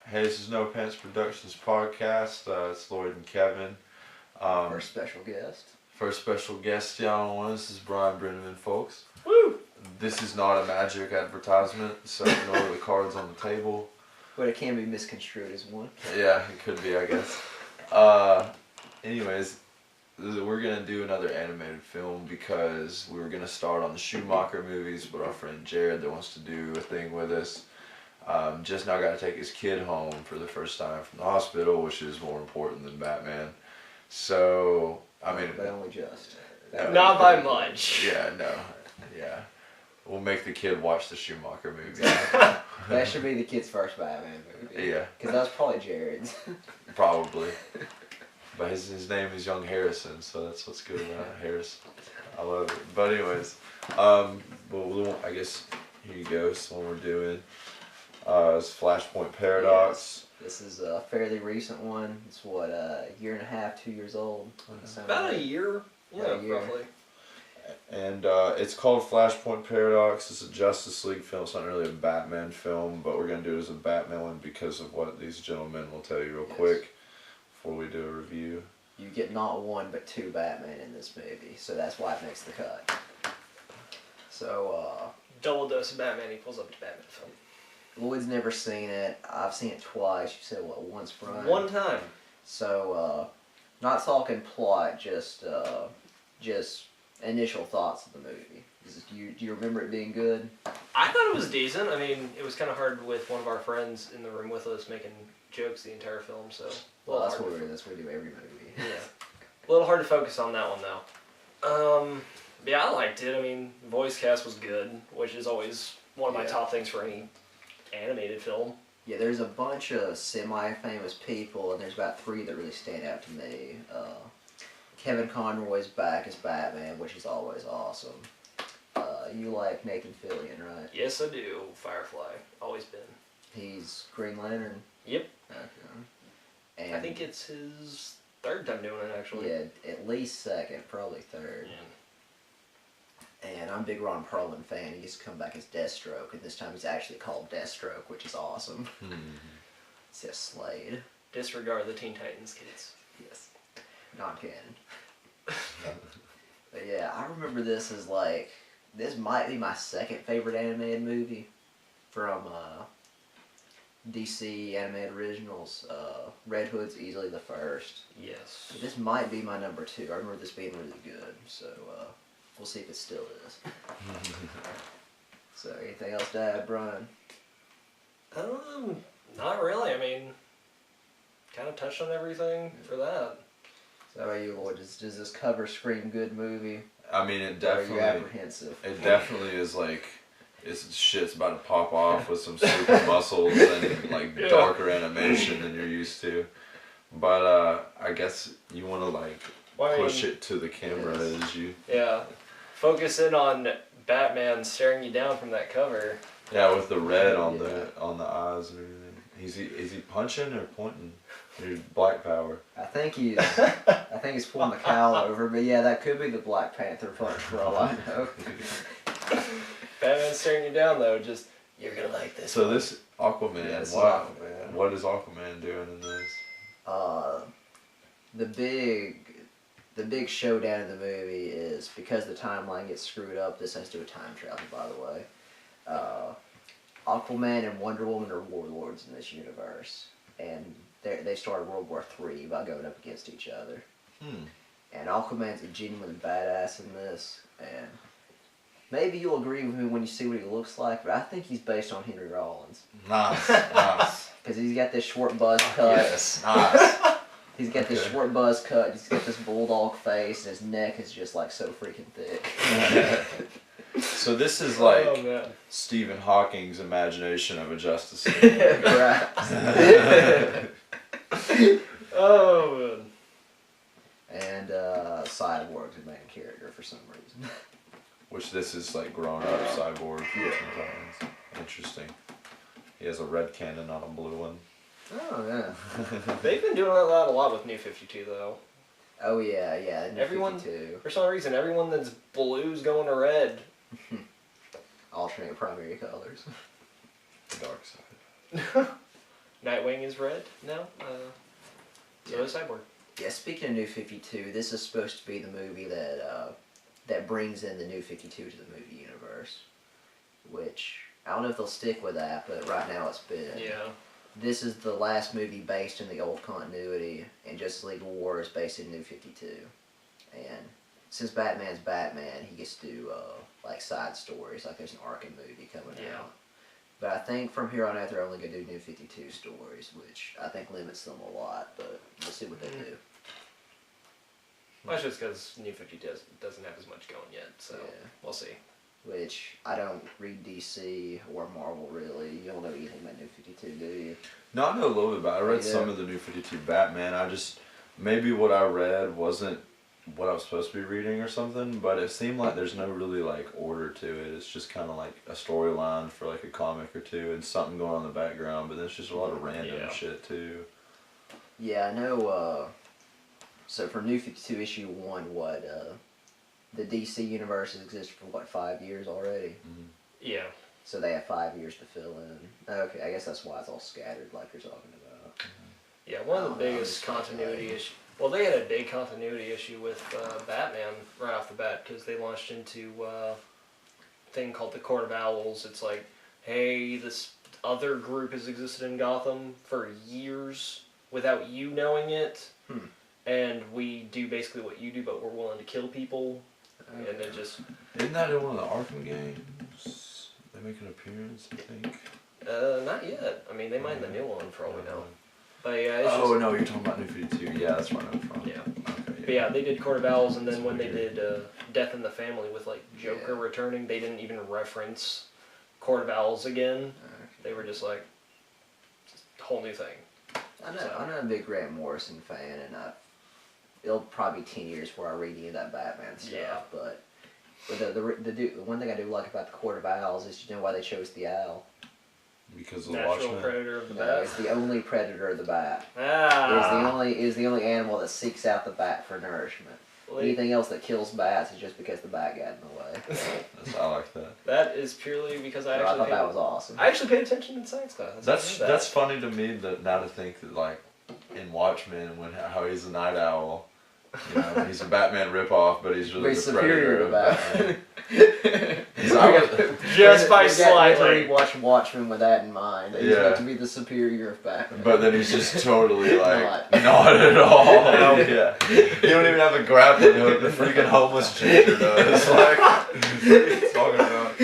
Hey, this is No Pants Productions podcast. It's Lloyd and Kevin. First special guest. First special guest, y'all. This is Brian Brenneman, folks. Woo! This is not a magic advertisement, so ignore the cards on the table. But it can be misconstrued as one. Yeah, it could be, I guess. Anyways, we're going to do another animated film because we were going to start on the Schumacher movies, but our friend Jared that wants to do a thing with us just now got to take his kid home for the first time from the hospital, which is more important than Batman. So, I mean... But only just. Not by much. Yeah, no. Yeah. We'll make the kid watch the Schumacher movie. That should be the kid's first Batman movie. Yeah. Because that was probably Jared's. Probably. But his name is Young Harrison, so that's what's good about Harris. I love it. But anyways, well, I guess here you go. This one we're doing. It's Flashpoint Paradox. This is a fairly recent one. It's what, a year and a half, 2 years old? About a year. Yeah, About a year. roughly. And it's called Flashpoint Paradox. It's a Justice League film. It's not really a Batman film, but we're going to do it as a Batman one because of what these gentlemen will tell you real quick before we do a review. You get not one, but two Batman in this movie, so that's why it makes the cut. So, Double dose of Batman equals up to Batman film. Lloyd's never seen it. I've seen it twice. You said, what, once, Brian? One time. So, not talking plot, just initial thoughts of the movie. Do you remember it being good? I thought it was decent. I mean, it was kind of hard with one of our friends in the room with us making jokes the entire film, so... Well, that's what we do every movie. Yeah. A little hard to focus on that one, though. Yeah, I liked it. I mean, voice cast was good, which is always one of my top things for any animated film. Yeah, there's a bunch of semi-famous people, and there's about three that really stand out to me. Kevin Conroy's back as Batman, which is always awesome. You like Nathan Fillion, right? Yes, I do. Firefly. Always been. He's Green Lantern? Yep. Okay. And I think it's his third time doing it, actually. yeah, at least second, probably third. Yeah. And I'm a big Ron Perlman fan. He used to come back as Deathstroke, and this time he's actually called Deathstroke, which is awesome. It's just Slade. Disregard the Teen Titans kids. Yes. Non-canon. But yeah, I remember this as like, this might be my second favorite animated movie from DC animated originals. Red Hood's easily the first. Yes. But this might be my number two. I remember this being really good, so we'll see if it still is. So, anything else to add, Brian? Not really. I mean, kind of touched on everything for that. So, how about you, Lloyd? Does this cover scream good movie? I mean, it Or are you definitely... apprehensive? It definitely is like... shit's about to pop off with some super muscles and like darker animation than you're used to. But I guess you want to like push it to the camera as you... Yeah. Focus in on Batman staring you down from that cover. Yeah, with the red on the eyes and everything. Is he punching or pointing? His Black Power. I think he's pulling the cowl over, but yeah, that could be the Black Panther punch for all I know. Batman staring you down though, just, you're gonna like this. So this Aquaman, Yeah, this is wow. Aquaman. What is Aquaman doing in this? The big showdown in the movie is, because the timeline gets screwed up, this has to do with time travel, by the way. Aquaman and Wonder Woman are warlords in this universe, and they started World War III by going up against each other. And Aquaman's a genuine badass in this, and maybe you'll agree with me when you see what he looks like, but I think he's based on Henry Rollins. Nice, nice. Because he's got this short buzz cut. Yes, nice. He's got this short buzz cut, he's got this bulldog face, and his neck is just like so freaking thick. So this is like Stephen Hawking's imagination of a Justice League. Right. Oh, man. And Cyborg's the main character for some reason. Which this is like grown up Cyborg. Interesting. He has a red cannon on a blue one. Oh, yeah. They've been doing that a lot with New 52 though. Oh, yeah. Everyone, 52. for some reason, everyone that's blue's going to red. Alternate primary colors. The dark side. Nightwing is red now. So is Cyborg. Yeah, speaking of New 52, this is supposed to be the movie that brings in the New 52 to the movie universe. Which, I don't know if they'll stick with that, but right now it's been. Yeah. This is the last movie based in the old continuity, and Justice League War is based in New 52. And since Batman's Batman, he gets to do like side stories, like there's an Arkham movie coming out. But I think from here on out they're only going to do New 52 stories, which I think limits them a lot, but we'll see what they do. Well, that's just because New 52 doesn't have as much going yet, so we'll see. Which, I don't read DC or Marvel really. You don't know anything about New 52, do you? No, I know a little bit about it. I read some of the New 52 Batman. Maybe what I read wasn't what I was supposed to be reading or something, but it seemed like there's no really like order to it. It's just kind of like a storyline for like a comic or two and something going on in the background, but there's just a lot of random shit too. Yeah, I know, so for New 52 issue 1, the DC universe has existed for 5 years already? Mm-hmm. Yeah. So they have 5 years to fill in. Okay, I guess that's why it's all scattered like you're talking about. Yeah, one of the biggest continuity issues. Well, they had a big continuity issue with Batman right off the bat because they launched into a thing called the Court of Owls. It's like, hey, this other group has existed in Gotham for years without you knowing it, and we do basically what you do, but we're willing to kill people, and it just... Isn't that in one of the Arkham games? They make an appearance, I think. Not yet. I mean, they might in the new one for all we know. But yeah, it's no, you're talking about New 52. Yeah, that's where I'm from. Yeah. Okay, But yeah, they did Court of Owls, and then when they did Death in the Family with like Joker returning, they didn't even reference Court of Owls again. They were just like, just a whole new thing. I'm not a big Grant Morrison fan, and it'll probably be 10 years before I read any of that Batman stuff. Yeah. But the one thing I do like about the Court of Owls is, you know why they chose the owl? Because of the Natural Watchmen. predator of the No, bat. it's the only predator of the bat. Ah. It is the only animal that seeks out the bat for nourishment. Anything else that kills bats is just because the bat got in the way. I like that. That is purely because I thought that was awesome. I actually paid attention in science class. That's funny to me now to think that like in Watchmen how he's a night owl. You know, he's a Batman ripoff, but he's really the predator of Batman. Just by slightly. Watch Watchmen with that in mind. He's meant to be the superior of Batman. But then he's just totally like not at all. Yeah. He don't even have a grappling hook. The freaking homeless ginger does. Like, what are you talking about?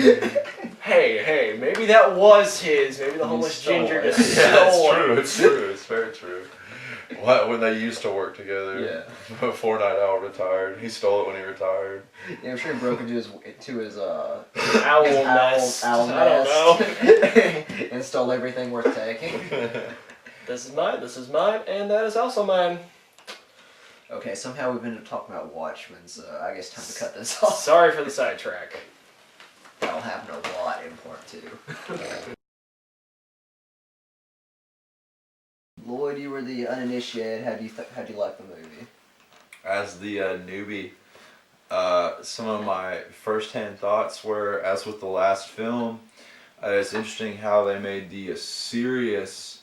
Hey, maybe that was his. Maybe the homeless ginger just stole it. It's true. It's very true. When they used to work together, before Night Owl retired, he stole it when he retired. Yeah, I'm sure he broke into his owl nest, I don't know, and stole everything worth taking. This is mine, and that is also mine. Okay, somehow we've been talking about Watchmen, so I guess time to cut this off. Sorry for the sidetrack. That'll happen a lot in part 2. Lloyd, you were the uninitiated. How do you like the movie? As the newbie, some of my first-hand thoughts were, as with the last film, it's interesting how they made the serious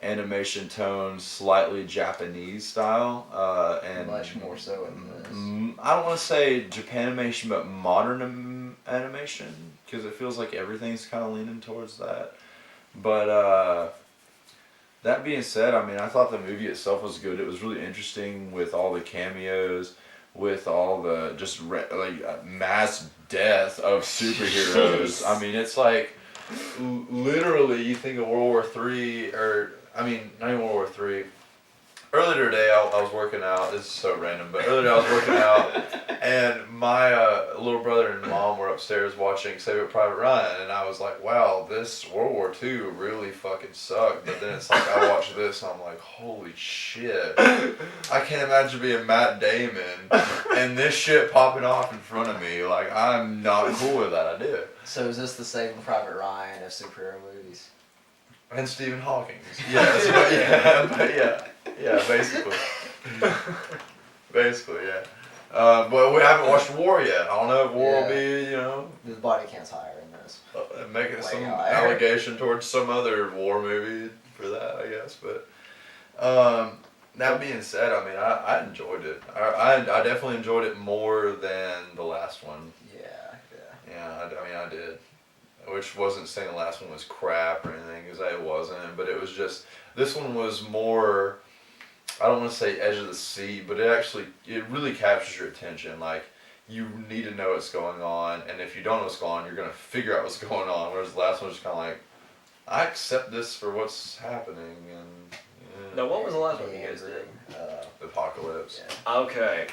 animation tone slightly Japanese style, and much more so in this. I don't want to say Japanimation, but modern animation, because it feels like everything's kind of leaning towards that. But that being said, I mean, I thought the movie itself was good. It was really interesting with all the cameos, with all the just mass death of superheroes. I mean, it's like literally you think of World War III, or I mean, not even World War III. Earlier today, I was working out. This is so random, but earlier I was working out, and my little brother and mom were upstairs watching Saving Private Ryan, and I was like, wow, this World War II really fucking sucked. But then it's like, I watched this, and I'm like, holy shit. I can't imagine being Matt Damon, and this shit popping off in front of me. Like, I'm not cool with that idea. So is this the Saving Private Ryan of superhero movies? And Stephen Hawking. Yes, yeah, basically. Basically, yeah. But we haven't watched War yet. I don't know if War will be, you know... The body count's higher in this. Making some higher. allegation towards some other war movie. for that, I guess. But that being said, I mean, I enjoyed it. I definitely enjoyed it more than the last one. Yeah. Yeah, I mean, I did. Which wasn't saying the last one was crap or anything, because it wasn't. But it was just, this one was more, I don't want to say edge of the seat, but it really captures your attention. Like, you need to know what's going on, and if you don't know what's going on, you're going to figure out what's going on. Whereas the last one was kind of like, I accept this for what's happening, and yeah. Now, what was the last one you guys did? Apocalypse. Yeah. Okay.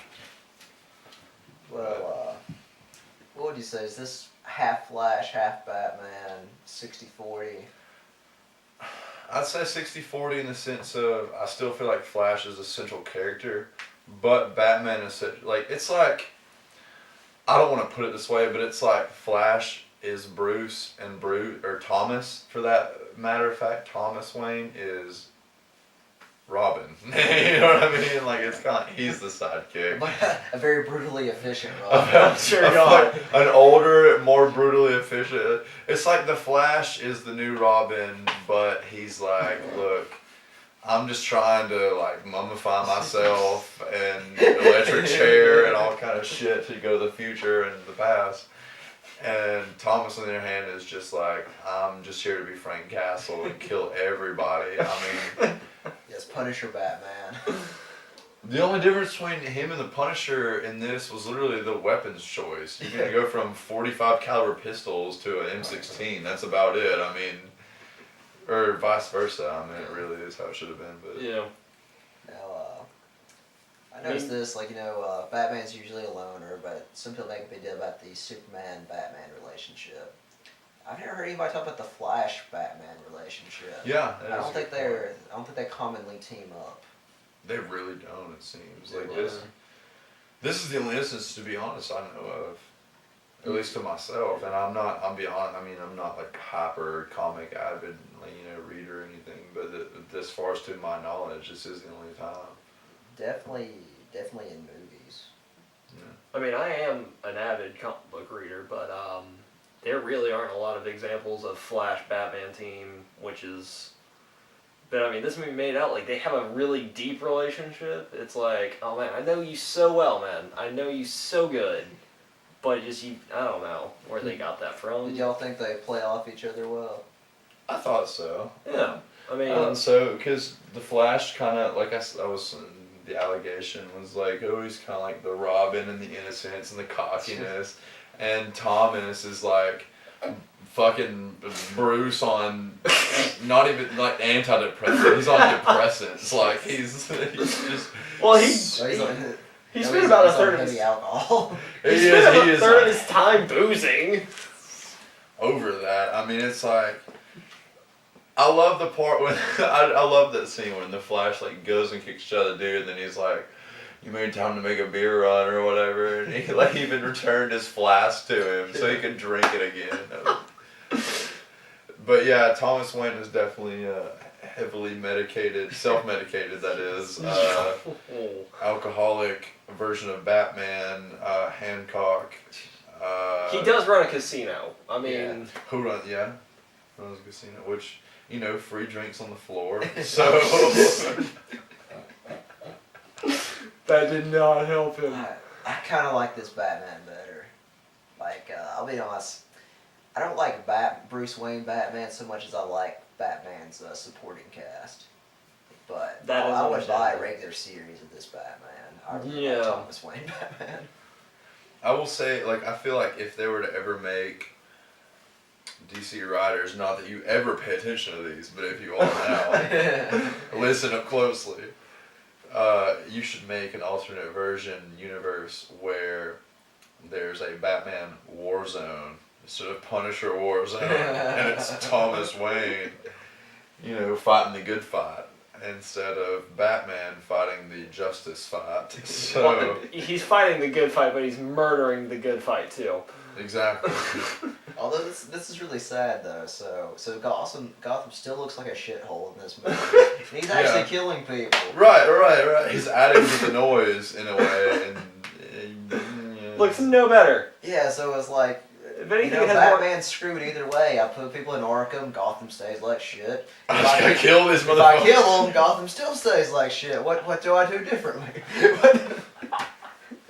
Well, what would you say? Is this half Flash, half Batman, 60-40? I'd say 60-40 in the sense of I still feel like Flash is a central character, but Batman is like, it's like, I don't want to put it this way, but it's like Flash is Bruce and or Thomas, for that matter of fact, Thomas Wayne is Robin. You know what I mean? Like, it's kind of, he's the sidekick. But a very brutally efficient Robin. I'm sure not. An older, more brutally efficient. It's like the Flash is the new Robin, but he's like, look, I'm just trying to like mummify myself and electric chair and all kind of shit to go to the future and the past. And Thomas, on the other hand, is just like, I'm just here to be Frank Castle and kill everybody. I mean, Yes, Punisher Batman. the only difference between him and the Punisher in this was literally the weapons choice. You can go from 45 caliber pistols to an M16. That's about it. I mean, or vice versa. I mean, it really is how it should have been. But Yeah. Now, I noticed this, like, Batman's usually a loner, but some people make a big deal about the Superman-Batman relationship. I've never heard anybody talk about the Flash-Batman relationship. yeah, I don't think they commonly team up. They really don't. It seems like this. This is the only instance, to be honest, I know of. At least to myself, and I'm not. I'm beyond. I mean, I'm not like hyper comic avid, reader or anything. But as far as to my knowledge, this is the only time. Definitely in movies. Yeah. I mean, I am an avid comic book reader, but there really aren't a lot of examples of Flash Batman team, which is. But I mean, this movie made it out like they have a really deep relationship. It's like, oh man, I know you so well, man. I know you so good. But I don't know where they got that from. Did y'all think they play off each other well? I thought so. Yeah, I mean, so because the Flash kind of like I was. The allegation was like, oh, he's kind of like the Robin and the innocence and the cockiness, and Thomas is like fucking Bruce on not even like antidepressants. He's on depressants. Like he's just. Well, He spent about a third of his alcohol. he spent about a third of his time boozing. Over that, I mean, it's like. I love the part when I love that scene when the Flash like goes and kicks each other dude, and then he's like, "You made time to make a beer run or whatever," and he like even returned his flask to him so he could drink it again. But yeah, Thomas Wayne is definitely heavily medicated, self-medicated. That is, alcoholic version of Batman, Hancock. He does run a casino. I mean, Who runs? Yeah, runs a casino, which. Free drinks on the floor. So that did not help him. I kind of like this Batman better. Like, I'll be honest, I don't like Bruce Wayne Batman so much as I like Batman's supporting cast. But I would buy a regular series of this Batman. I really like Thomas Wayne Batman. I will say, like, I feel like if they were to ever make DC writers, not that you ever pay attention to these, but if you are now, listen up closely. You should make an alternate version universe where there's a Batman war zone instead of Punisher war zone, and it's Thomas Wayne, fighting the good fight instead of Batman fighting the justice fight. So well, he's fighting the good fight, but he's murdering the good fight too. Exactly. Although this is really sad though, so Gotham still looks like a shithole in this movie. And he's actually killing people. Right. He's adding to the noise in a way, and looks no better. Yeah, so it's like If anything, You know, it has more. Batman's screwed either way. I put people in Arkham, Gotham stays like shit. I just gotta kill this If I motherfucker. kill him, Gotham still stays like shit. What do I do differently?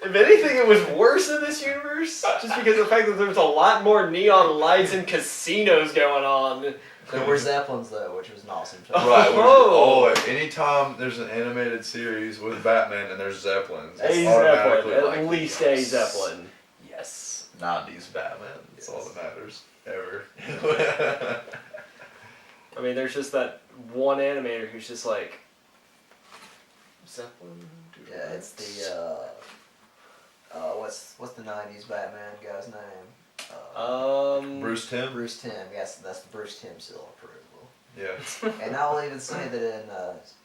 If anything, it was worse in this universe, just because of the fact that there was a lot more neon lights and casinos going on. There were Zeppelins though, which was an awesome touch. Right. Oh. Anytime there's an animated series with Batman and there's Zeppelins, A it's Zeppelin, automatically at like, least a Zeppelin. Yes. 90s Batman. That's all that matters. Ever. I mean, there's just that one animator who's just like, Zeppelin? Yeah, it's the what's the '90s Batman guy's name? Bruce Timm? Bruce Timm. Yes, that's the Bruce Timm seal of approval. Yeah. And I'll even say that in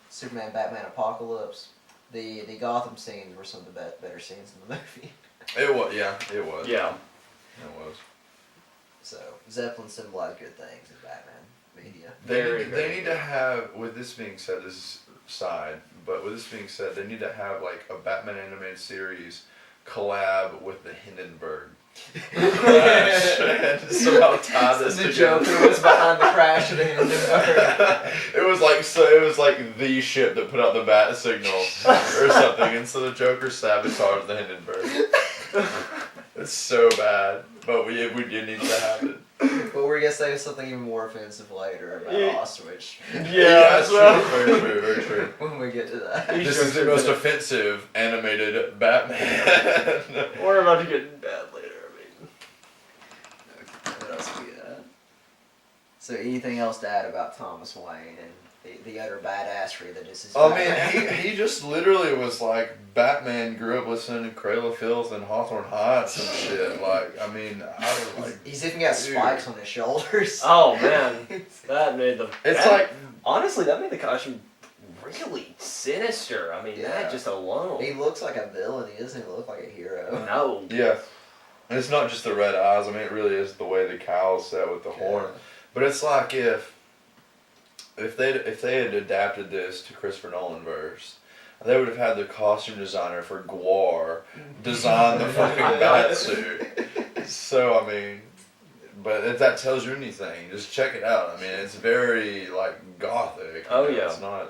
Superman Batman Apocalypse, the Gotham scenes were some of the better scenes in the movie. It was, yeah, it was. Yeah. It was. So Zeppelin symbolize good things in Batman media. They need to have, with this being said, this is side, but with this being said, they need to have like a Batman animated series collab with the Hindenburg crash and somehow tie this The together. Joker was behind the crash of the Hindenburg. It was like the ship that put out the bat signal or something, and so the Joker sabotaged the Hindenburg. It's so bad, but we did need to have it. But we're gonna say something even more offensive later about Yeah. Auschwitz Yeah, that's true. Very true. Very true. when we get to that. These This is the jokes most are offensive animated Batman. We're about to get bad later, I mean. What else we got? So anything else to add about Thomas Wayne and the utter badassery that is his I Batman? mean, he just literally was like, Batman grew up listening to Cradle of Filth and Hawthorne Heights and shit. Like, I mean, I was like, He's even got dude. spikes on his shoulders. Oh man, that made the. It's that- like, honestly, that made the costume really sinister. I mean, Yeah. that just alone. He looks like a villain. He doesn't even look like a hero. No. yeah. And it's not just the red eyes. I mean, it really is the way the cowl's set with the horn. But it's like if they had adapted this to Christopher Nolan verse, they would have had the costume designer for Gwar design the fucking bat suit. So I mean, but if that tells you anything, just check it out. I mean, it's very like gothic. Oh, you know, yeah.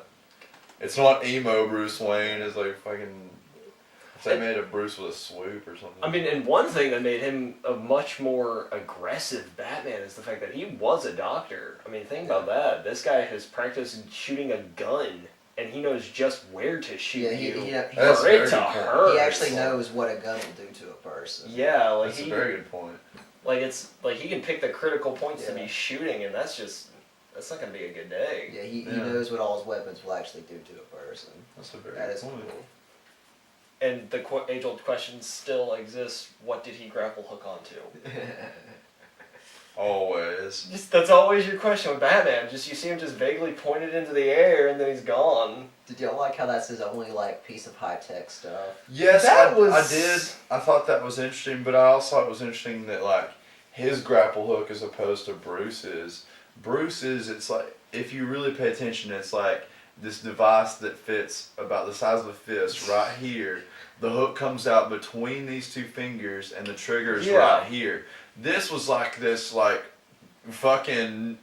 It's not emo Bruce Wayne. It's like fucking. If they made a Bruce with a swoop or something. I mean, and one thing that made him a much more aggressive Batman is the fact that he was a doctor. I mean, think about that. This guy has practiced shooting a gun, and he knows just where to shoot Yeah, you That's for a it very to good point. hurt. He actually knows what a gun will do to a person. Yeah, like That's he, a very good point. like it's like he can pick the critical points to Yeah. be shooting, and that's not gonna be a good day. Yeah, he Yeah. knows what all his weapons will actually do to a person. That's a very That good is point. cool. And the age-old question still exists: what did he grapple hook onto? Always. Just that's always your question with Batman. Just you see him just vaguely pointed into the air, and then he's gone. Did y'all like how that's his only like piece of high tech stuff? Yes, That I was- did. I thought that was interesting, but I also thought it was interesting that like his grapple hook as opposed to Bruce's. Bruce's, it's like if you really pay attention, it's like this device that fits about the size of a fist right here. The hook comes out between these two fingers, and the trigger is Yeah. right here. This was like this like fucking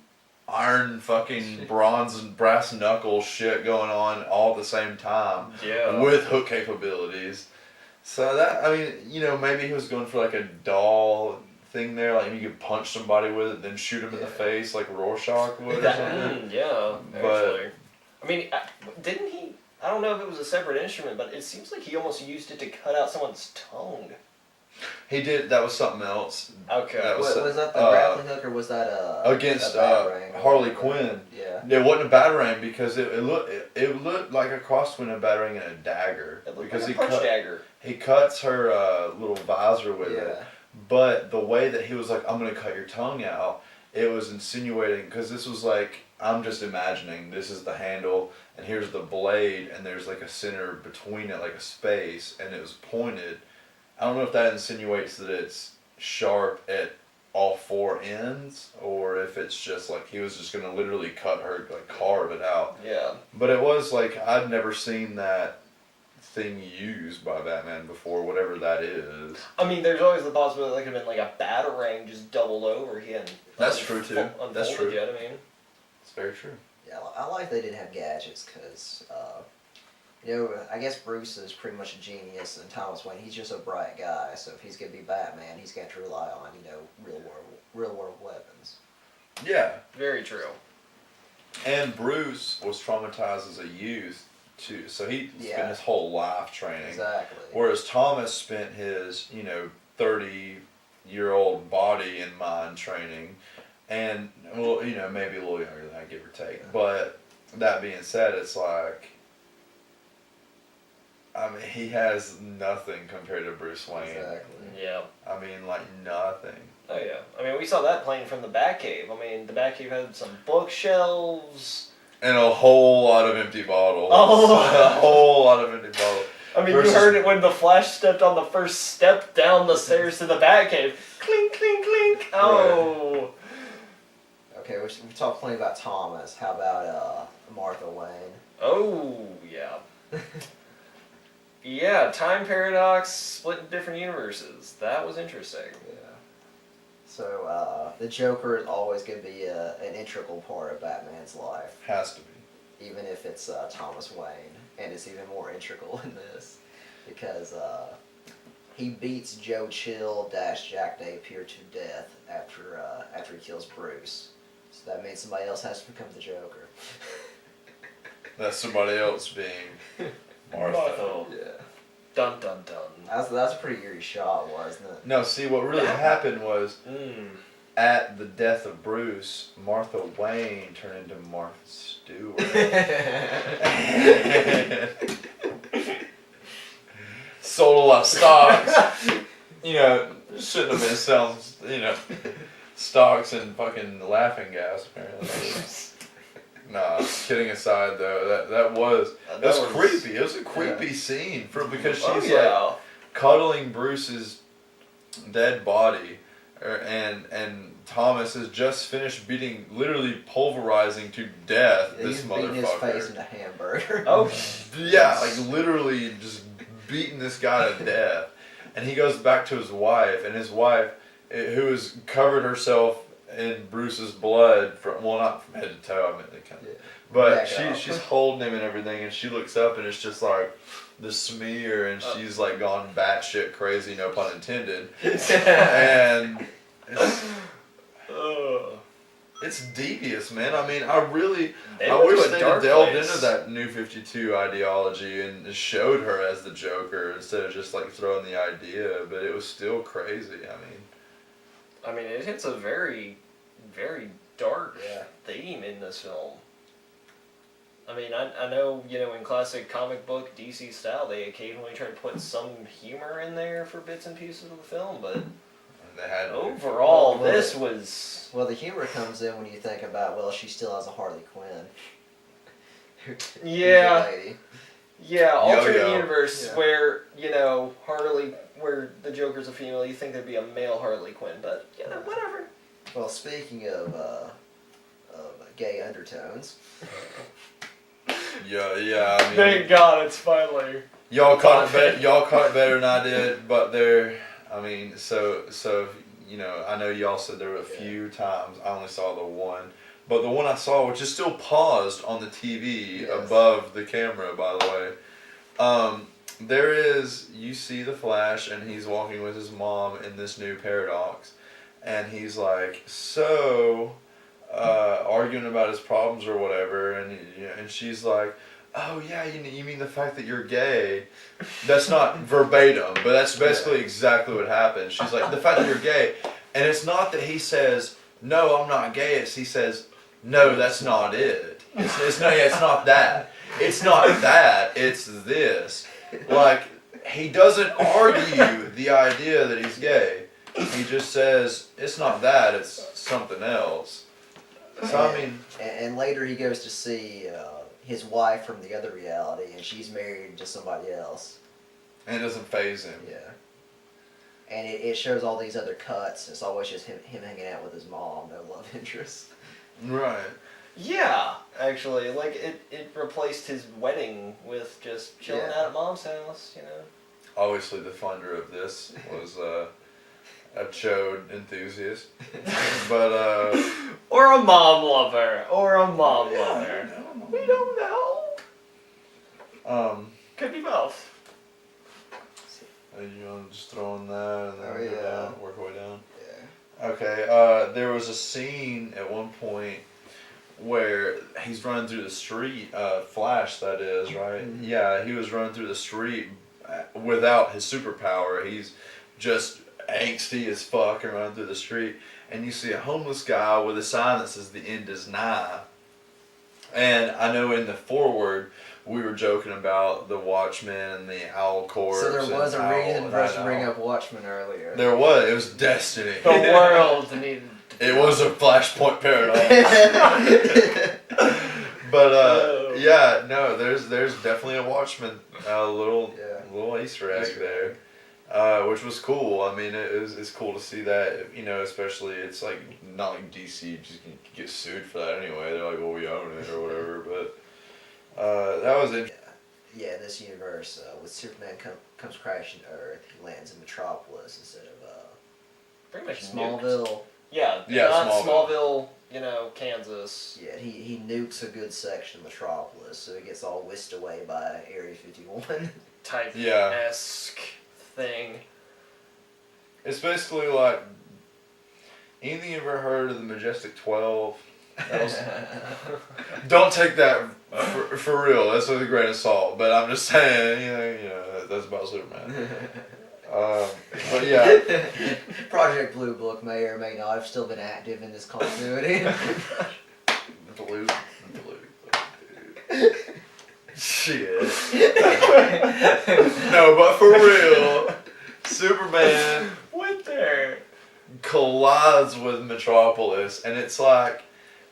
iron fucking bronze and brass knuckle shit going on all at the same time. Yeah. With hook capabilities. So that, I mean, you know, maybe he was going for like a doll thing there, like you could punch somebody with it, then shoot him in the face like Rorschach would or something. Yeah, But- actually. I mean, didn't he? I don't know if it was a separate instrument, but it seems like he almost used it to cut out someone's tongue. He did, that was something else. Okay. That Was that the grappling hook or was that Against a batarang? Harley Quinn. Yeah. It wasn't a batarang because it looked like a cross between a batarang and a dagger. It looked Because like a punch dagger. he cuts her little visor with it. Yeah. But the way that he was like, I'm going to cut your tongue out, it was insinuating, because this was like, I'm just imagining, this is the handle, and here's the blade, and there's like a center between it, like a space, and it was pointed. I don't know if that insinuates that it's sharp at all four ends, or if it's just like he was just going to literally cut her, like carve it out. Yeah. But it was like, I'd never seen that thing used by Batman before, whatever that is. I mean, there's always the possibility that could have been like a batarang just doubled over. He hadn't. That's true too. That's true. Yet, I mean, it's very true. Yeah, I like they didn't have gadgets because, I guess Bruce is pretty much a genius, and Thomas Wayne, he's just a bright guy. So if he's gonna be Batman, he's got to rely on real world weapons. Yeah. very true. And Bruce was traumatized as a youth too, so he spent his whole life training. Exactly. Whereas Thomas spent his 30-year-old body and mind training, and well, maybe a little younger than that, give or take. Yeah. But that being said, it's like, I mean, he has nothing compared to Bruce Wayne. Exactly. Yeah. I mean, like nothing. Oh yeah. I mean, we saw that plane from the Batcave. I mean, the Batcave had some bookshelves. And a whole lot of empty bottles. Oh. A whole lot of empty bottles. I mean, you heard it when the Flash stepped on the first step down the stairs to the Batcave. Clink, clink, clink. Oh. Okay, we talked plenty about Thomas. How about Martha Wayne? Oh, yeah. Yeah, time paradox, split in different universes. That was interesting. Yeah. So the Joker is always going to be an integral part of Batman's life, Has to be. even if it's Thomas Wayne, and it's even more integral in this because he beats Joe Chill - Jack Napier to death after he kills Bruce. So that means somebody else has to become the Joker. That's somebody else being Martha. Yeah. Dun dun dun. That's a pretty eerie shot, wasn't it? No, see, what really happened was Mm. at the death of Bruce, Martha Wayne turned into Martha Stewart. Sold a lot of stocks. Shouldn't have been selling, stocks and fucking laughing gas, apparently. Nah, kidding aside though, that was creepy. It was a creepy scene because she's like cuddling Bruce's dead body, and Thomas has just finished literally pulverizing to death this he's motherfucker. beating his face into hamburger. Oh, yeah, like literally just beating this guy to death, and he goes back to his wife, and his wife, who has covered herself in Bruce's blood not from head to toe. I mean, but she's holding him and everything, and she looks up, and it's just like the smear, and she's like gone batshit crazy, no pun intended, and it's devious, man. I mean, I wish they'd have delved into that New 52 ideology and showed her as the Joker instead of just like throwing the idea, but it was still crazy. I mean, it hits a very, very dark Yeah. theme in this film. I mean, I know, in classic comic book DC style, they occasionally try to put some humor in there for bits and pieces of the film, but They had overall, this was... Well, the humor comes in when you think about, she still has a Harley Quinn. Yeah. Lady. Yeah, alternate Yo-yo. universe Yeah. where, Harley, where the Joker's a female, you think there'd be a male Harley Quinn, but, whatever. Well, speaking of gay undertones. Yeah. I mean, Thank God it's finally... y'all caught it better than I did, but so I know y'all said there were a few times. I only saw the one. But the one I saw, which is still paused on the TV above the camera, by the way, you see the Flash, and he's walking with his mom in this new paradox, and he's like, arguing about his problems or whatever, and she's like, oh yeah, you mean the fact that you're gay? That's not verbatim, but that's basically exactly what happened. She's like, the fact that you're gay, and it's not that he says, no, I'm not gay, he says, no, that's not it. It's not that. It's not that. It's this. Like, he doesn't argue the idea that he's gay. He just says, it's not that, it's something else. So, And later he goes to see his wife from the other reality, and she's married to somebody else. And it doesn't faze him. Yeah. And it shows all these other cuts. It's always just him hanging out with his mom, no love interest. Right. Yeah, actually, like it replaced his wedding with just chilling out at mom's house, you know. Obviously, the funder of this was a chode enthusiast, but Or a mom lover, We don't know. Could be both. You want to just throw in that and then go down, work our way down? Yeah. Okay, there was a scene at one point where he's running through the street, Flash that is, right? Mm-hmm. Yeah, he was running through the street without his superpower. He's just angsty as fuck and running through the street. And you see a homeless guy with a sign that says the end is nigh. And I know in the foreword, we were joking about the Watchmen and the Owl Corps. So there was a reason for us to bring up Watchmen earlier. There was. It was destiny. The world needed. It was a Flashpoint Paradox. But yeah, no, there's definitely a Watchmen, little Easter egg there, which was cool. I mean, it's cool to see that. You know, especially it's like not like DC just can get sued for that anyway. They're like, well, we own it or whatever. But that was it. Yeah, in this universe, when Superman comes crashing to Earth, he lands in Metropolis instead of pretty much Smallville. Nuked. Yeah, not Smallville. You know, Kansas. Yeah, he nukes a good section of Metropolis, so he gets all whisked away by Area 51. Type esque thing. It's basically like, anything you ever heard of the Majestic 12? Don't take that for real. That's with a grain of salt. But I'm just saying, you know, that's about Superman. But yeah. Project Blue Book may or may not have still been active in this continuity. Blue, dude. Shit. No, but for real, Superman went there. Collides with Metropolis, and it's like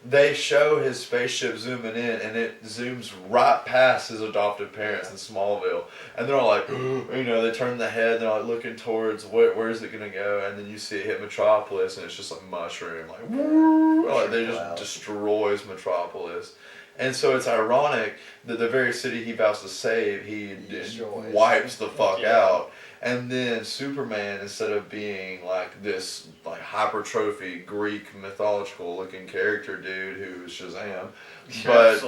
they show his spaceship zooming in, and it zooms right past his adopted parents in Smallville, and they're all like, you know, they turn the head, they're like looking towards where's it gonna go, and then you see it hit Metropolis, and it's just like mushroom, like, like they just destroys Metropolis. And so it's ironic that the very city he vows to save, he wipes the fuck out. And then Superman, instead of being like this like hypertrophy Greek mythological looking character dude who's Shazam, but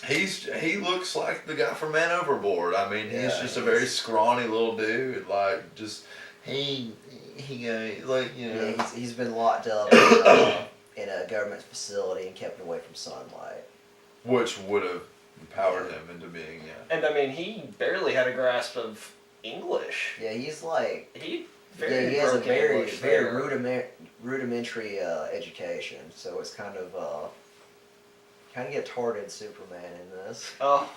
he looks like the guy from Man Overboard. I mean, he's just a very scrawny little dude, like just he like, you know. Yeah, he's been locked up in a government facility and kept away from sunlight. Which would have empowered him into being, And I mean, he barely had a grasp of English. Yeah, he's like... He has a very rudimentary education, so it's kind of get retarded Superman in this. Oh.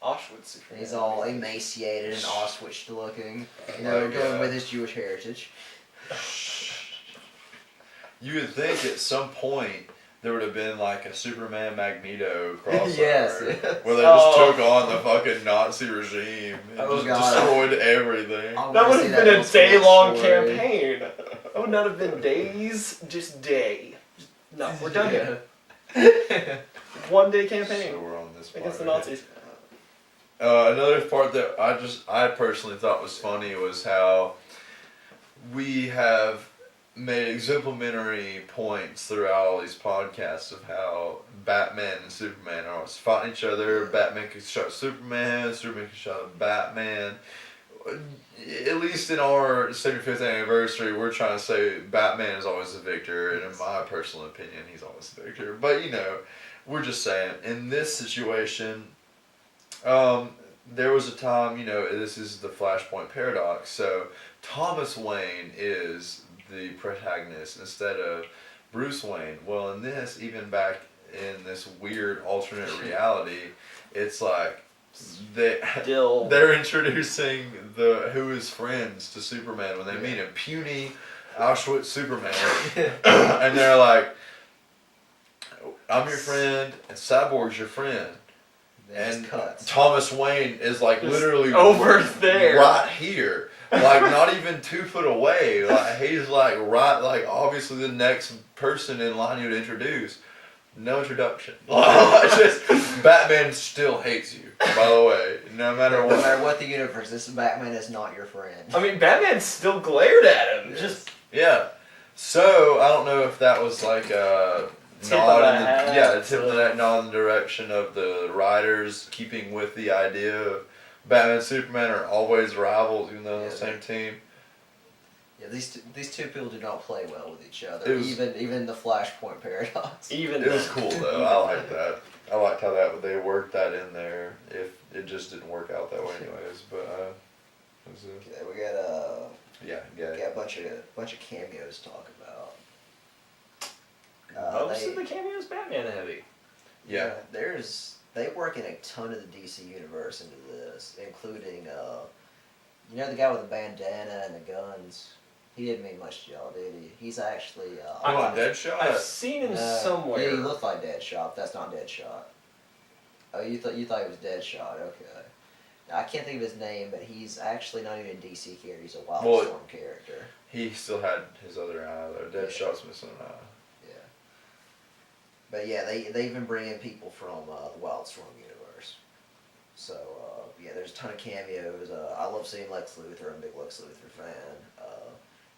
Auschwitz Superman. He's all emaciated and Auschwitz looking, you know, going with his Jewish heritage. You would think at some point there would have been like a Superman Magneto crossover. Yes. Where they just took on the fucking Nazi regime and just destroyed everything. That would have been a day-long campaign. That would not have been days, just day. No, we're done here. 1 day campaign. So we're on this against the Nazis. Another part that I personally thought was funny was how we have made exemplary points throughout all these podcasts of how Batman and Superman are always fighting each other. Batman can shot Superman, Superman can shot Batman. At least in our 75th anniversary, we're trying to say Batman is always the victor, and in my personal opinion, he's always the victor. But, you know, we're just saying, in this situation, there was a time, you know, this is the Flashpoint Paradox, so Thomas Wayne is the protagonist instead of Bruce Wayne. Well, in this, even back in this weird alternate reality, it's like they're introducing who is friends to Superman when they meet him. Puny Auschwitz Superman. And they're like, I'm your friend and Cyborg's your friend. and cuts. Thomas Wayne is like Just literally over there. right here, like not even 2 foot away. Like he's like right, like obviously the next person in line you would introduce. No introduction. Just Batman still hates you. By the way, no matter No what. matter what the universe, this Batman is not your friend. I mean, Batman still glared at him. Yes. Just Yeah. So I don't know if that was like a Tip nod of in the the hat, yeah, tip of the hat, nod in the direction of the writers, keeping with the idea of Batman and Superman are always rivals, even though they're on the same team. Yeah, these two people do not play well with each other. It was- Even the Flashpoint Paradox. even It was then. cool though. I liked that. I liked how they worked that in there. If it just didn't work out that way, anyways. But it was Okay, we got yeah. got a bunch of cameos to talk about. Most of the cameos Batman heavy. Yeah. They work in a ton of the DC universe into this, including you know the guy with the bandana and the guns. He didn't mean much to y'all, did he? He's actually Come on, Deadshot. I've seen him somewhere. Yeah, he looked like Deadshot. That's not Deadshot. Oh, you thought he was Deadshot? Okay. Now, I can't think of his name, but he's actually not even a DC character. He's a Wildstorm character. He still had his other eye though. Deadshot's missing an eye. Yeah. But yeah, they even bring in people from the Wildstorm universe. So yeah, there's a ton of cameos. I love seeing Lex Luthor. I'm a big Lex Luthor fan.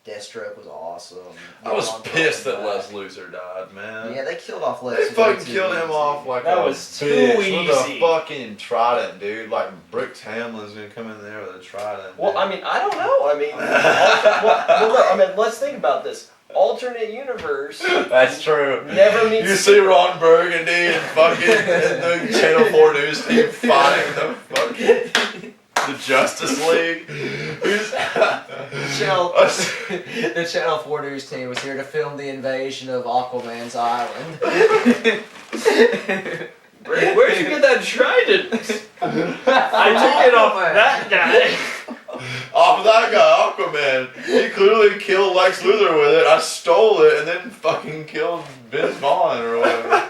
Deathstroke was awesome. I was Ron pissed that Perlman Les back. Luthor died, man. Yeah, they killed off Lex. They fucking killed him off like That a was too bitch with easy. a fucking trident, dude. Like Brooks Hamlin's gonna come in there with a trident. Well, dude. I mean, I don't know. I mean, well, look, I mean, let's think about this. Alternate universe. That's true. Never meets You see Ron Burgundy and fucking and the Channel 4 news team fighting the fucking the Justice League. Who's The Channel 4 news team was here to film the invasion of Aquaman's island. Where'd you get that trident? I took it off that guy. off of that guy, Aquaman. He clearly killed Lex Luthor with it. I stole it and then fucking killed Vince Vaughn or whatever.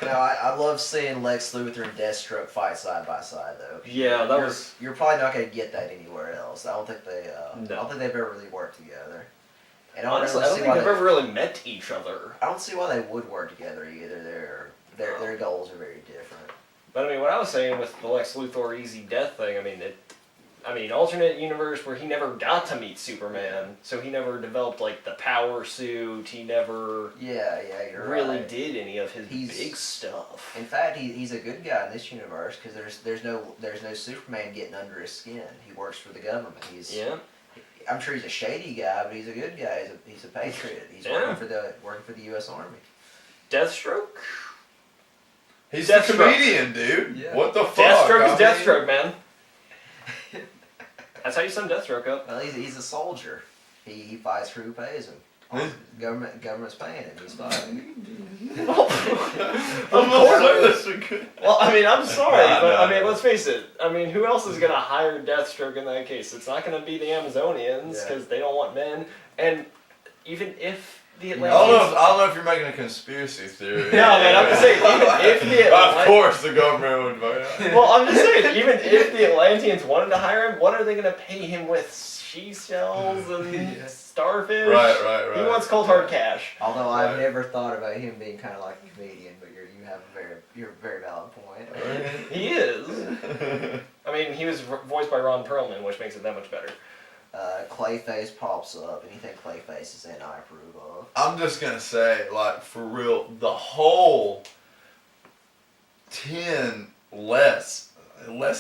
No, I love seeing Lex Luthor and Deathstroke fight side by side though. Yeah, that was. You're probably not going to get that anywhere else. I don't think I No. don't think they've ever really worked together. And Honestly, I don't think they've ever really met each other. I don't see why they would work together either. Their goals are very different. But I mean, what I was saying with the Lex Luthor easy death thing, I mean, alternate universe where he never got to meet Superman, so he never developed like the power suit. He never Yeah, you're really right. did any of his He's- big stuff. In fact, he's a good guy in this universe because there's no Superman getting under his skin. He works for the government. Yeah. I'm sure he's a shady guy, but he's a good guy. He's a patriot. He's Yeah. working for the U.S. Army. Deathstroke. He's Deathstroke. a comedian, dude. Yeah. What the fuck? Deathstroke I is mean- Deathstroke, man. That's how you sum Deathstroke up. Well, he's a soldier. He fights for who pays him. Government's paying him. He's fighting. Of course. Well, I mean, I'm sorry, but I mean, let's face it. I mean, who else is gonna hire Deathstroke in that case? It's not gonna be the Amazonians Yeah. because they don't want men. And even if the I Atlanteans, don't know if you're making a conspiracy theory. No, man, I'm just saying, even if the Of course the government would vote. well, I'm just saying, even if the Atlanteans wanted to hire him, what are they gonna pay him with? Seashells and Yeah. starfish. Right. He wants cold hard cash. Although I've Right. never thought about him being kind of like a comedian, but you have a very valid point. He is. I mean, he was voiced by Ron Perlman, which makes it that much better. Clayface pops up. Anything Clayface is in, I approve of. I'm just gonna say, like, for real, the whole 10 less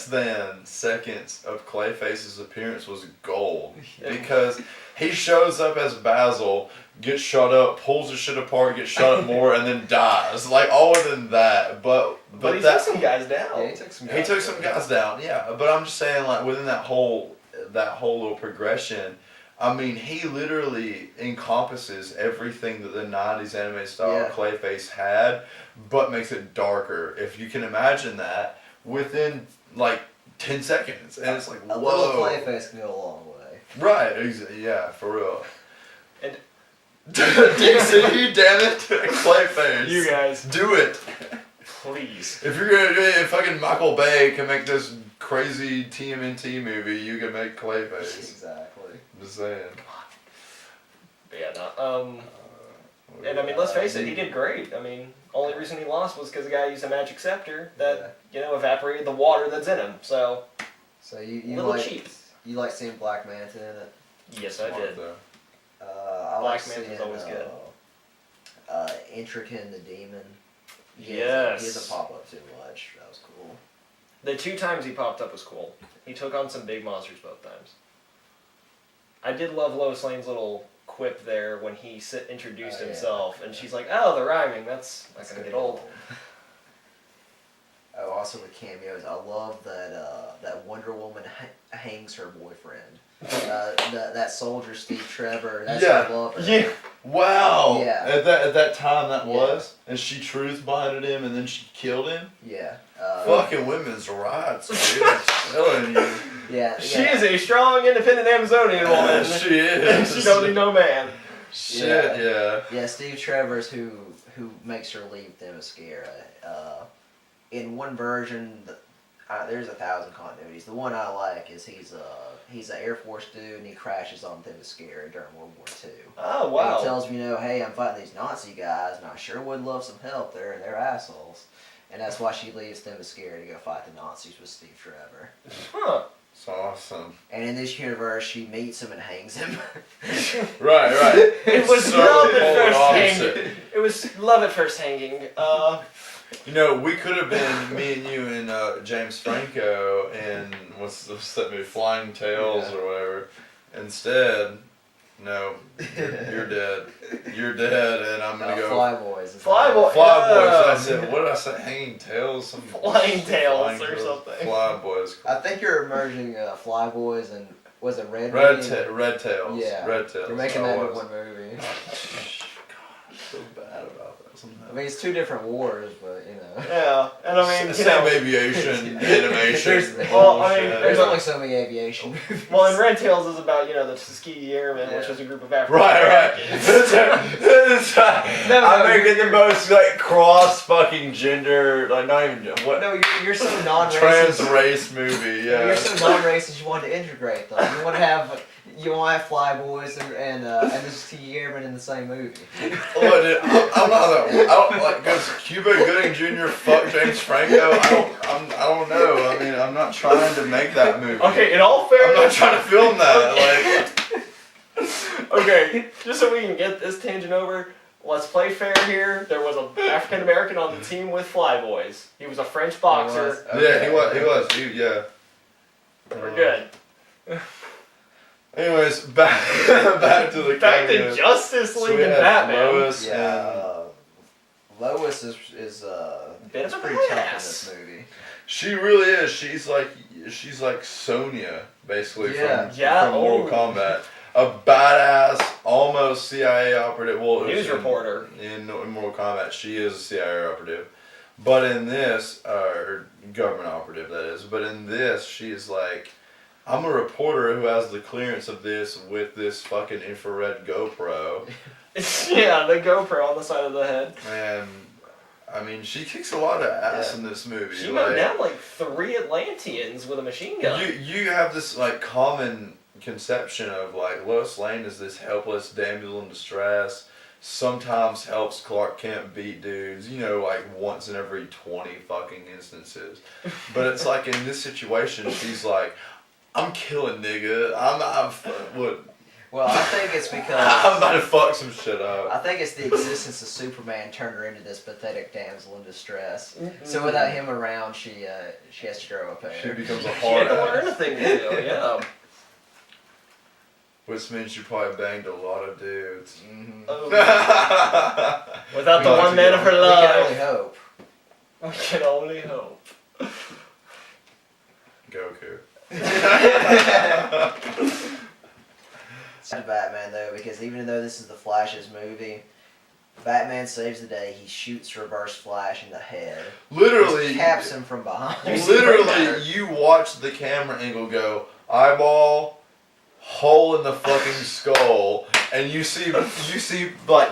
than seconds of Clayface's appearance was gold. Because he shows up as Basil, gets shot up, pulls his shit apart, gets shot up more, and then dies. Like, all within that. But But he that, took some guys down. Yeah, he took some. he took some guys down, yeah. But I'm just saying, like, within that whole little progression, I mean, he literally encompasses everything that the 90s anime style Yeah. Clayface had, but makes it darker. If you can imagine that, within, like, 10 seconds. And it's like, A whoa. little Clayface can go a long way. Right, yeah, for real. And- DC, damn it, Clayface. You guys. Do it. Please. If you're gonna do it, if fucking Michael Bay can make this crazy TMNT movie, you can make Clayface. Exactly. I'm just saying. But yeah, no, and I mean, let's face it, he did great. I mean, only reason he lost was because the guy used a magic scepter that, evaporated the water that's in him. So you little like cheap. you like seeing Black Manta in it? Yes, I did. I Black like Manta's seeing, always good. Intrican the Demon. Yes. He doesn't pop up too much. That was cool. The 2 times he popped up was cool. He took on some big monsters both times. I did love Lois Lane's little quip there when he introduced himself, and she's like, "Oh, the rhyming. That's not gonna get old." Oh, also with cameos, I love that Wonder Woman hangs her boyfriend. That soldier Steve Trevor. That's her lover. Yeah. Wow. Yeah. At that time that was, and she truth bonded him, and then she killed him. Yeah. Fucking women's rights, dude. I'm telling you. Yeah. She is a strong, independent Amazonian woman. She is. She don't need no man. Shit. Yeah. Yeah. Steve Trevor's who makes her leave Themyscira. In one version, there's 1,000 continuities. The one I like is he's an Air Force dude and he crashes on Themyscira during World War II. Oh wow! And he tells me, hey, I'm fighting these Nazi guys, and I sure would love some help. They're assholes, and that's why she leaves Themyscira to go fight the Nazis with Steve Trevor. Huh? It's awesome. And in this universe, she meets him and hangs him. Right. It was So love at polar first opposite. hanging. It was love at first hanging. We could have been me and you and James Franco in what's that movie, Flying Tails or whatever. Instead, no, you're dead. You're dead, and I'm gonna go. Flyboys. Flyboys. Flyboys. I said, what did I say? Hanging Tails. Some Flying Tails Flying or Tails. something. Flyboys. I think you're merging Flyboys and was it Red Tails. Yeah. Red Tails. You're making that into one movie. God, I feel bad about that sometimes. I mean, it's 2 different wars, but Yeah, and I mean, Same aviation, animation. Well, I mean, There's only so many aviation movies. Well, and Red Tails is about, the Tuskegee Airmen, which was a group of African Right. Americans. I'm making the most cross fucking gender, not even what. No, you're so non-racist. Trans race movie, yeah. You're so non-racist. You want to integrate them. You want to have Flyboys and the Tuskegee Airmen in the same movie. Look, dude, I'm not I don't like because Cuba Gooding Jr. fuck James Franco. I don't know. I mean, I'm not trying to make that movie. Okay, in all fairness, I'm not trying to film that. Okay, just so we can get this tangent over, let's play fair here. There was an African American on the team with Flyboys. He was a French boxer. Yeah, he was. Yeah. We're good. Anyways, back to the Back to cameos. Justice So League we and had Batman. Lois Lois is Bit of a pretty tough in badass. this movie. She really is. She's like Sonya, basically from Mortal Kombat. A badass, almost CIA operative. Well, News reporter. In Mortal Kombat, she is a CIA operative. But in this, or government operative that is. But in this, she is like, I'm a reporter who has the clearance of this with this fucking infrared GoPro. Yeah, the GoPro on the side of the head. And I mean, she kicks a lot of ass in this movie. She mowed down like 3 Atlanteans with a machine gun. You have this common conception of Lois Lane is this helpless damsel in distress. Sometimes helps Clark Kent beat dudes, once in every 20 fucking instances. But it's in this situation, she's like, I'm killing nigga. What? Well, I think it's because I'm about to fuck some shit up. I think it's the existence of Superman turned her into this pathetic damsel in distress. Mm-hmm. So without him around, she has to grow up there. She becomes a She hard had to learn ass. a thing to do, yeah. Which means she probably banged a lot of dudes. Mm-hmm. Without the one man of her We can life. only hope. We can only hope. Goku. It's Batman though, because even though this is the Flash's movie, Batman saves the day. He shoots Reverse Flash in the head. Literally, Just caps him from behind. literally, you watch the camera angle go eyeball, hole in the fucking skull, and you see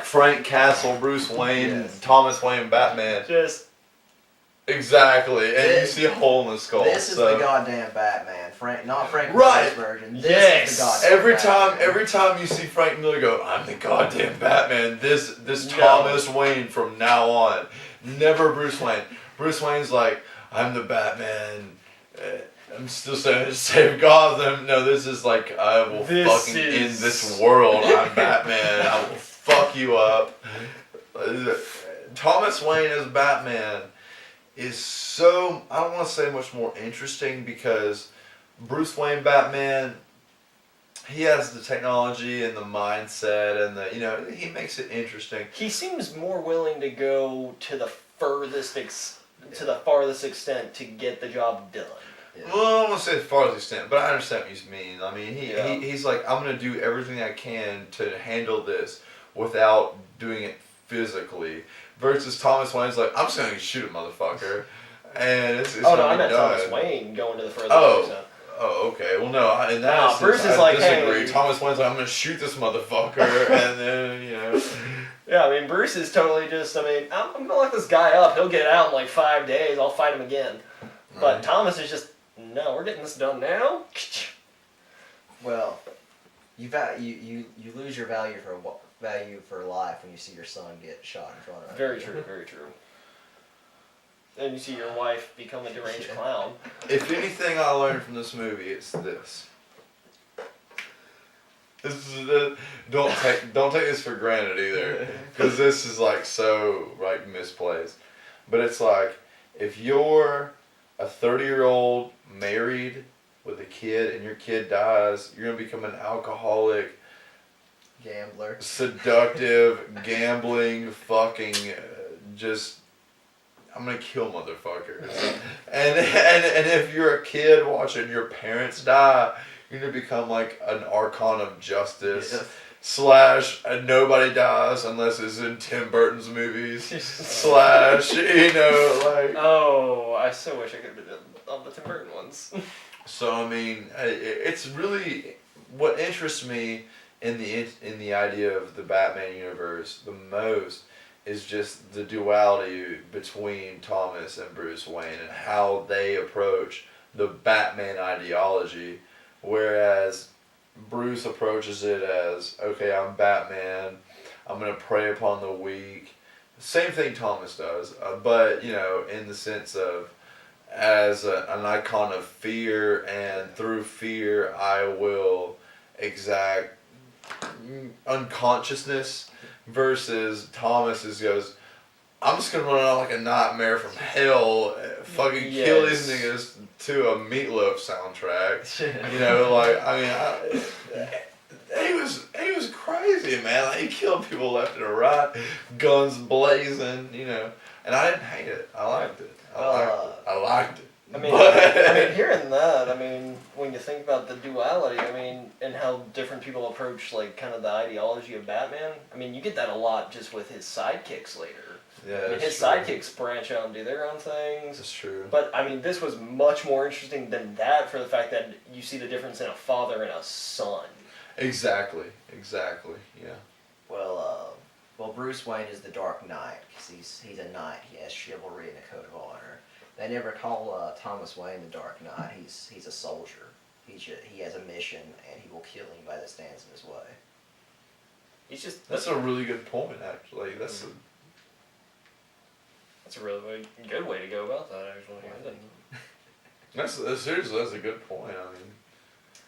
Frank Castle, Bruce Wayne, Yes. Thomas Wayne, Batman. Just Exactly, and This- you see a hole in the skull. This is the goddamn Batman, not Frank Right. Miller's version. This Yes. is the goddamn Batman. Every time you see Frank Miller go, I'm the goddamn Batman. This No. Thomas Wayne from now on, never Bruce Wayne. Bruce Wayne's like, I'm the Batman. I'm still saying save Gotham. No, this is like, I will fucking end this world. I'm Batman. I will fuck you up. Thomas Wayne as Batman is so, I don't want to say much more interesting because Bruce Wayne Batman, he has the technology and the mindset and he makes it interesting. He seems more willing to go to the farthest extent to get the job done. Yeah. Well, I don't want to say the farthest extent, but I understand what you mean. I mean, he's like, I'm going to do everything I can to handle this without doing it physically. Versus Thomas Wayne's like, I'm just going to shoot a motherfucker. And it's no, I gonna be meant done. Thomas Wayne going to the furthest extent. Oh, okay. Well, no, in that No, sense, Bruce is I like, disagree. hey. Thomas Wayne's like, I'm going to shoot this motherfucker, and then, Yeah, I mean, Bruce is totally just, I'm going to lock this guy up. He'll get out in like 5 days. I'll fight him again. But Thomas is just, no, we're getting this done now. Well, you lose your value for life when you see your son get shot in front of you. Very true, very true. And you see your wife become a deranged clown. If anything I learned from this movie, it's this. Don't take this for granted either, because this is like so like misplaced. But it's like, if you're a 30-year-old married with a kid and your kid dies, you're gonna become an alcoholic, Gambler. seductive, gambling, fucking just. I'm gonna kill motherfuckers. And if you're a kid watching your parents die, you're gonna become like an archon of justice. Yeah. Slash, nobody dies unless it's in Tim Burton's movies. Slash, like. Oh, I so wish I could have been on the Tim Burton ones. So I mean, it's really what interests me in the idea of the Batman universe the most is just the duality between Thomas and Bruce Wayne and how they approach the Batman ideology, whereas Bruce approaches it as, okay, I'm Batman, I'm going to prey upon the weak. Same thing Thomas does, but, in the sense of as an icon of fear, and through fear I will exact unconsciousness, versus Thomas goes, I'm just gonna run out like a nightmare from hell, fucking kill these niggas to a Meatloaf soundtrack. He was crazy, man. Like, he killed people left and right, guns blazing, and I didn't hate it. I liked it. I liked it. Hearing that, when you think about the duality, and how different people approach, like, kind of the ideology of Batman, you get that a lot just with his sidekicks later. Yeah, his sidekicks branch out and do their own things. That's true. But, this was much more interesting than that for the fact that you see the difference in a father and a son. Exactly, yeah. Well, Bruce Wayne is the Dark Knight, because he's a knight. He has chivalry and a code of honor. They never call Thomas Wayne the Dark Knight. He's a soldier. He has a mission, and he will kill anybody that stands in his way. That's a really good point, actually. That's a really good way to go about that, actually. Seriously, that's a good point.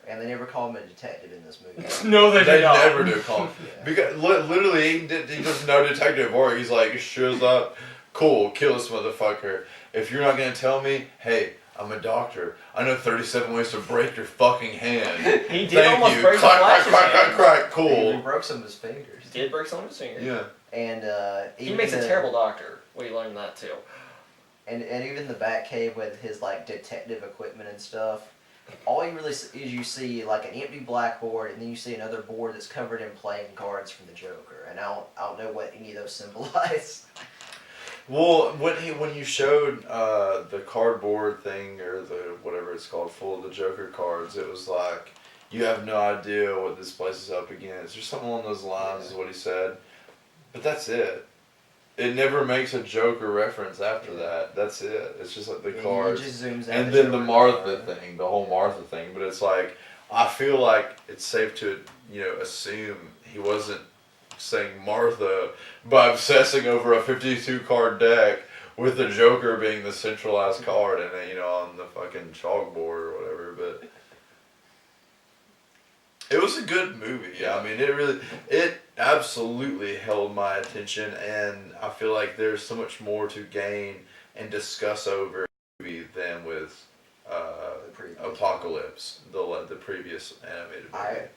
And they never call him a detective in this movie. No, they They don't. never do call him. Because literally, he does no detective work. He's like, shows up, cool, kill this motherfucker. If you're not gonna tell me, hey, I'm a doctor. I know 37 ways to break your fucking hand. He did Thank almost you. break Crack, the crack, Flash's crack, hand. cool. He broke some of his fingers. He did break some of his fingers. Yeah. And he makes a terrible doctor. We learned that too. And even the Batcave with his like detective equipment and stuff. All you really see is you see like an empty blackboard, and then you see another board that's covered in playing cards from the Joker. And I don't know what any of those symbolize. Well, when you showed the cardboard thing, or the whatever it's called, full of the Joker cards, it was like, you have no idea what this place is up against. Or something along those lines is what he said. But that's it. it never makes a Joker reference after that. That's it. It's just like the cards. It just zooms out And the then the Joker Martha card. thing, the whole Martha thing. But it's like, I feel like it's safe to, assume he wasn't saying Martha by obsessing over a 52 card deck with the Joker being the centralized card and on the fucking chalkboard or whatever. But it was a good movie. I mean, it absolutely held my attention, and I feel like there's so much more to gain and discuss over the movie than with Apocalypse, the previous animated movie.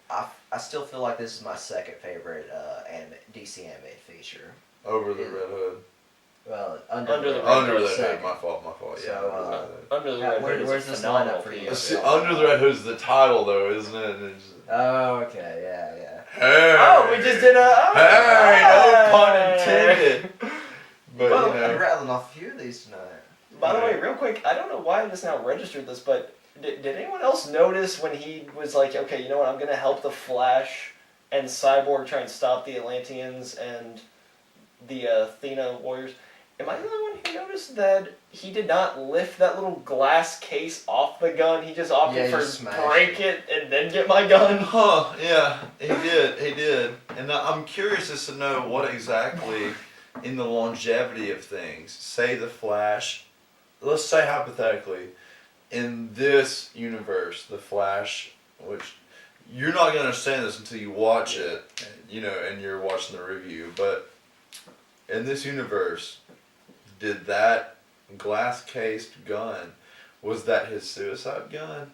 I still feel like this is my second favorite DC animated feature. Over the Red Hood. Well, Under the Red Under Hood. the Red Hood, my fault, yeah. So, Under the Red Hood is where's a this phenomenal lineup for you? piece. See, Under the Red Hood is the title, though, isn't it? And it's just, Oh, okay, yeah. hey, Oh, we just did a. hey, no pun intended. But Well, I'm rattling off a few of these tonight. By the way, real quick, I don't know why I just now registered this, but did anyone else notice when he was like, okay, you know what, I'm going to help the Flash and Cyborg try and stop the Atlanteans and the Athena Warriors? Am I the only one who noticed that he did not lift that little glass case off the gun? He just opted for break it and then get my gun? Huh, yeah, he did. And I'm curious as to know what exactly in the longevity of things, say the Flash, let's say hypothetically, in this universe, the Flash, which you're not going to understand this until you watch it, and you're watching the review, but in this universe, did that glass-cased gun, was that his suicide gun?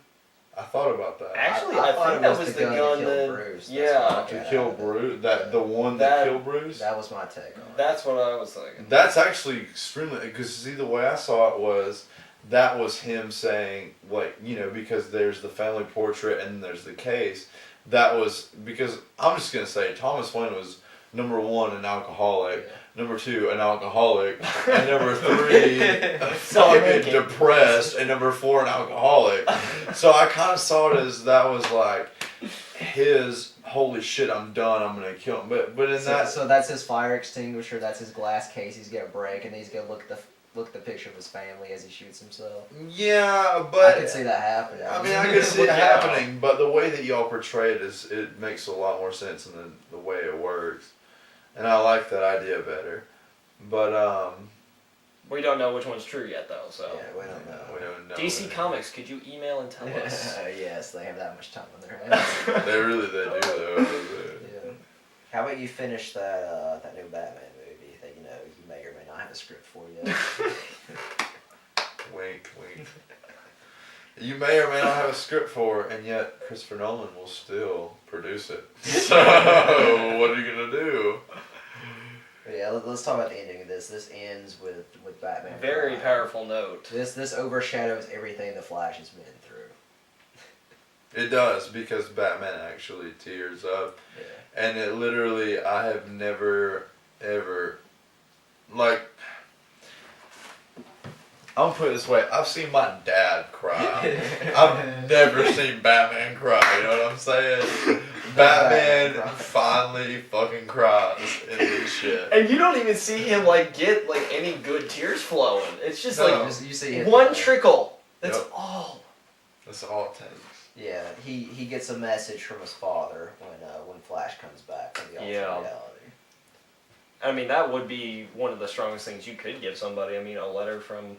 I thought about that. Actually, I think that was the gun that... Bruce. Yeah. To kill Bruce? The one that killed Bruce? That was my take on it. That's what I was thinking. That's actually extremely... Because, see, the way I saw it was... That was him saying, like, because there's the family portrait and there's the case. That was... Because, I'm just going to say, Thomas Wayne was, number one, an alcoholic. Yeah. Number two, an alcoholic. And number three, fucking depressed. And number four, an alcoholic. So I kind of saw it as that was like his, holy shit, I'm done, I'm going to kill him. But in that... So that's his fire extinguisher, that's his glass case he's going to break, and he's going to look at the picture of his family as he shoots himself. Yeah, but... I can see that happening. I mean, I can see it happening, but the way that y'all portray it, it makes a lot more sense in the way it works. And I like that idea better. But, we don't know which one's true yet, though, so... Yeah, we don't know. We don't know. DC Comics, could you email and tell us? Yes, they have that much time on their hands. They do, though. Yeah. How about you finish that new Batman movie that you may or may not have a script for yet? Wink, wink. You may or may not have a script for, and yet Christopher Nolan will still produce it. So, what are you gonna do? Yeah, let's talk about the ending of this. This ends with Batman. Very crying. powerful note. This overshadows everything the Flash has been through. It does, because Batman actually tears up. Yeah. And it literally, I have never, ever, like, I'm gonna put it this way, I've seen my dad cry. I've never seen Batman cry, you know what I'm saying? Batman finally fucking cries in this shit. And you don't even see him, get, any good tears flowing. It's just, you see him one trickle. That's Yep. all. That's all it takes. Yeah, he gets a message from his father when Flash comes back from the alternate reality. I mean, that would be one of the strongest things you could give somebody. I mean, a letter from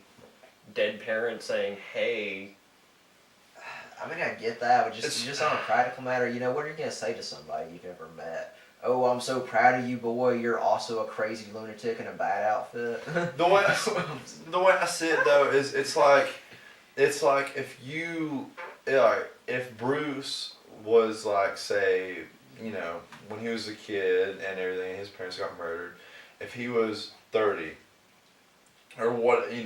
dead parent saying, hey... I mean, I get that, but just on a practical matter, what are you going to say to somebody you've never met? Oh, I'm so proud of you, boy. You're also a crazy lunatic in a bad outfit. The way I see it, though, is it's like if Bruce was say, when he was a kid and everything, his parents got murdered. If he was 30, or what, in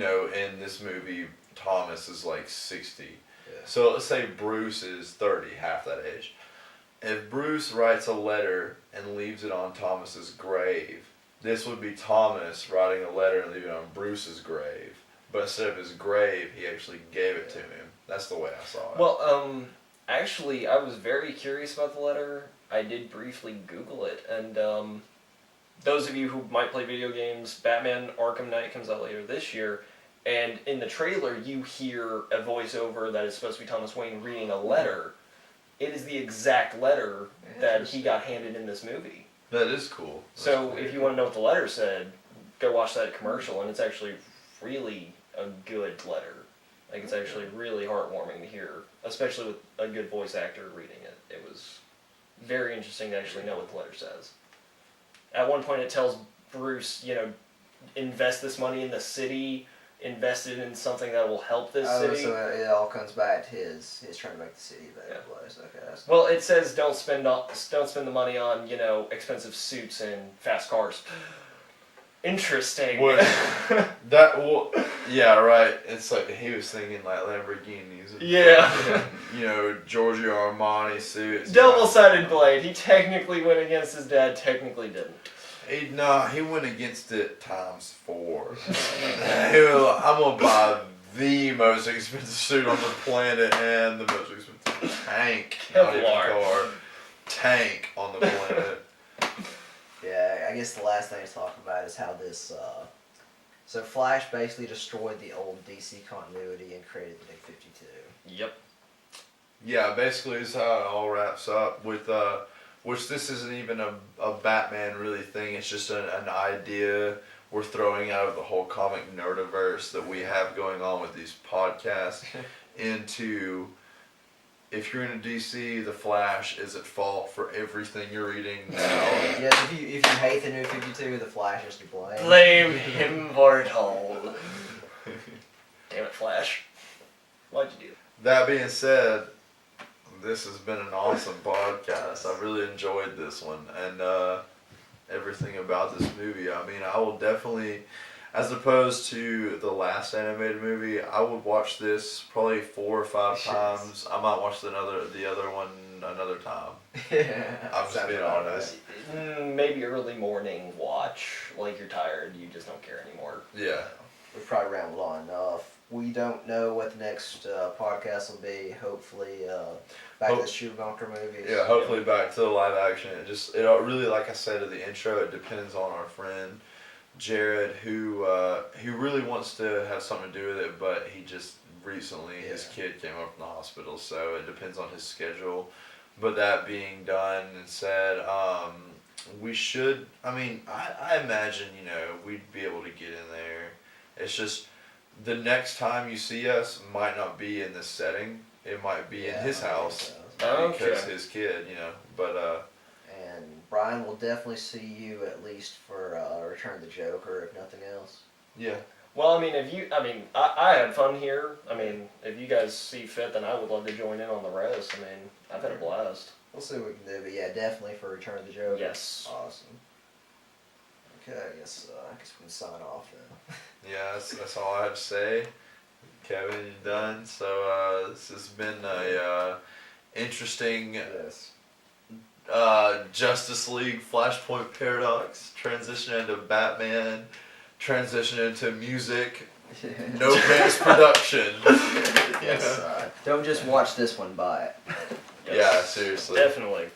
this movie, Thomas is 60. Yeah. So let's say Bruce is 30, half that age. If Bruce writes a letter and leaves it on Thomas's grave, this would be Thomas writing a letter and leaving it on Bruce's grave. But instead of his grave, he actually gave it to him. That's the way I saw it. Well, actually, I was very curious about the letter. I did briefly Google it, and those of you who might play video games, Batman Arkham Knight comes out later this year, and in the trailer you hear a voiceover that is supposed to be Thomas Wayne reading a letter. It is the exact letter that he got handed in this movie. That is cool. That's So cool. if you want to know what the letter said, go watch that commercial, and it's actually really a good letter. Like, it's actually really heartwarming to hear, especially with a good voice actor reading it. It was very interesting to actually know what the letter says. At one point it tells Bruce, invest this money in the city, invest it in something that will help this city. So it all comes back to his trying to make the city a better place. Okay. Well, it says don't spend the money on, expensive suits and fast cars. Interesting. Yeah, right. It's like he was thinking like Lamborghinis. And Yeah. Giorgio Armani suits. Double-sided blade. He technically went against his dad, technically didn't. He went against it times 4. He was like, I'm gonna buy the most expensive suit on the planet and the most expensive tank. Not even car. Tank on the planet. Yeah, I guess the last thing to talk about is how this. So Flash basically destroyed the old DC continuity and created the Big 52. Yep. Yeah, basically is how it all wraps up with which this isn't even a Batman really thing. It's just an idea we're throwing out of the whole comic nerdiverse that we have going on with these podcasts into. If you're in DC, the Flash is at fault for everything you're reading now. Yes, if you hate the new 52, the Flash is to blame. Blame him for it all. Damn it, Flash. Why'd you do That being said, this has been an awesome podcast. I really enjoyed this one and everything about this movie. I mean, I will definitely, as opposed to the last animated movie, I would watch this probably 4 or 5 times. I might watch the other one another time. I'm just being honest. Maybe early morning watch, like you're tired, you just don't care anymore. Yeah. We've probably rambled on enough. We don't know what the next podcast will be. Hopefully, back to the Schumacher movies. Yeah, hopefully back to the live action. It really, like I said at the intro, it depends on our friend Jared, who really wants to have something to do with it, but he just recently, his kid came up from the hospital, so it depends on his schedule. But that being done and said, we should, I imagine, we'd be able to get in there. It's just, the next time you see us might not be in this setting. It might be in his house, because his kid, but And Brian will definitely see you at least for Return of the Joker, if nothing else. Yeah. Well, I had fun here. If you guys see fit, then I would love to join in on the rest. I've had a blast. We'll see what we can do, but yeah, definitely for Return of the Joker. Yes. Awesome. Okay, I guess we can sign off then. Yeah, that's all I have to say. Kevin, you're done. So this has been a interesting Justice League Flashpoint Paradox, transition into Batman, transition into music, no pants production. Yes. Don't just watch this one, buy it. Yes. Yeah, seriously. Definitely.